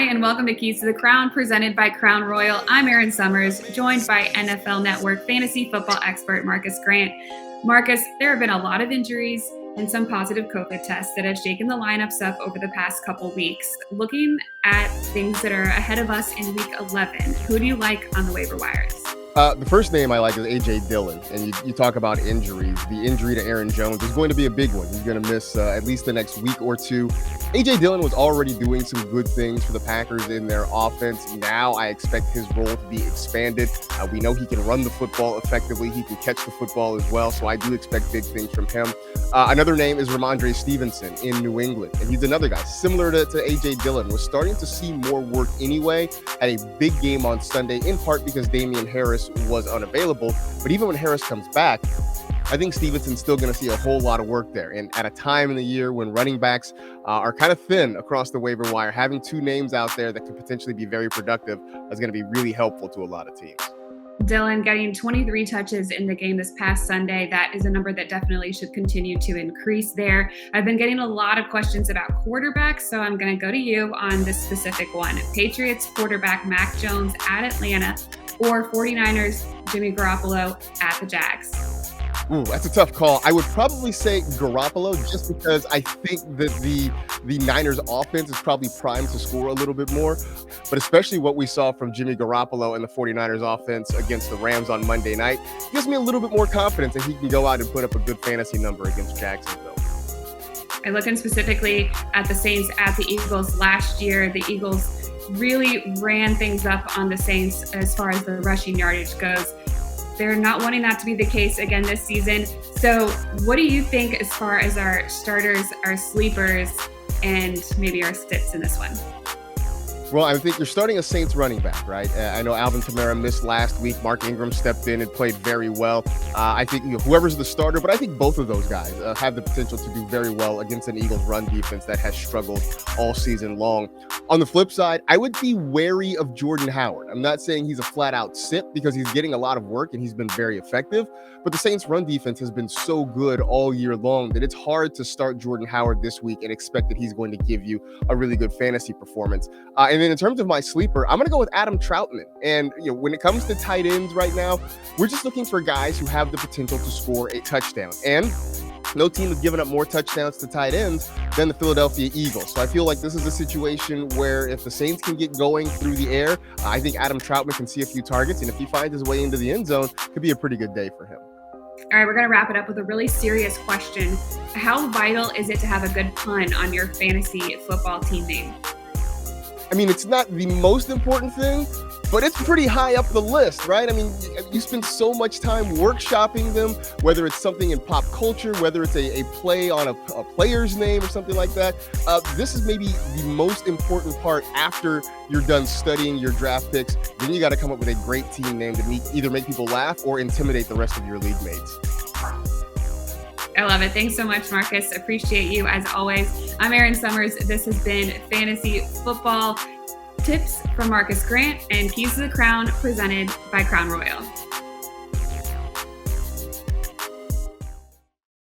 Hi, and welcome to Keys to the Crown, presented by Crown Royal. I'm Erin Summers, joined by NFL Network fantasy football expert Marcus Grant. Marcus, there have been a lot of injuries and some positive COVID tests that have shaken the lineups up over the past couple weeks. Looking at things that are ahead of us in Week 11, who do you like on the waiver wires? The first name I like is A.J. Dillon, and you talk about injuries. The injury to Aaron Jones is going to be a big one. He's going to miss at least the next week or two. A.J. Dillon was already doing some good things for the Packers in their offense. Now I expect his role to be expanded. We know he can run the football effectively. He can catch the football as well, so I do expect big things from him. Another name is Ramondre Stevenson in New England, and he's another guy similar to A.J. Dillon. Was starting to see more work anyway. Had a big game on Sunday, in part because Damian Harris was unavailable. But even when Harris comes back, I think Stevenson's still going to see a whole lot of work there. And at a time in the year when running backs are kind of thin across the waiver wire, having two names out there that could potentially be very productive is going to be really helpful to a lot of teams. Dillon getting 23 touches in the game this past Sunday. That is a number that definitely should continue to increase there. I've been getting a lot of questions about quarterbacks, so I'm going to go to you on this specific one. Patriots quarterback Mac Jones at Atlanta or 49ers Jimmy Garoppolo at the Jags? Ooh, that's a tough call. I would probably say Garoppolo just because I think that the Niners offense is probably primed to score a little bit more, but especially what we saw from Jimmy Garoppolo and the 49ers offense against the Rams on Monday night gives me a little bit more confidence that he can go out and put up a good fantasy number against Jacksonville. And looking specifically at the Saints at the Eagles last year, the Eagles really ran things up on the Saints as far as the rushing yardage goes. They're not wanting that to be the case again this season. So what do you think as far as our starters, our sleepers, and maybe our sits in this one? Well, I think you're starting a Saints running back, right? I know Alvin Kamara missed last week. Mark Ingram stepped in and played very well. I think whoever's the starter, but I think both of those guys have the potential to do very well against an Eagles run defense that has struggled all season long. On the flip side, I would be wary of Jordan Howard. I'm not saying he's a flat-out sit because he's getting a lot of work and he's been very effective, but the Saints run defense has been so good all year long that it's hard to start Jordan Howard this week and expect that he's going to give you a really good fantasy performance. And then in terms of my sleeper, I'm going to go with Adam Troutman. And when it comes to tight ends right now, we're just looking for guys who have the potential to score a touchdown. And no team has given up more touchdowns to tight ends than the Philadelphia Eagles. So I feel like this is a situation where if the Saints can get going through the air, I think Adam Troutman can see a few targets. And if he finds his way into the end zone, it could be a pretty good day for him. All right, we're going to wrap it up with a really serious question. How vital is it to have a good pun on your fantasy football team name? I mean, it's not the most important thing, but it's pretty high up the list, right? I mean, you spend so much time workshopping them, whether it's something in pop culture, whether it's a play on a player's name or something like that. This is maybe the most important part after you're done studying your draft picks. Then you got to come up with a great team name to either make people laugh or intimidate the rest of your league mates. I love it. Thanks so much, Marcus. Appreciate you as always. I'm Erin Summers. This has been Fantasy Football Tips from Marcus Grant and Keys to the Crown presented by Crown Royal.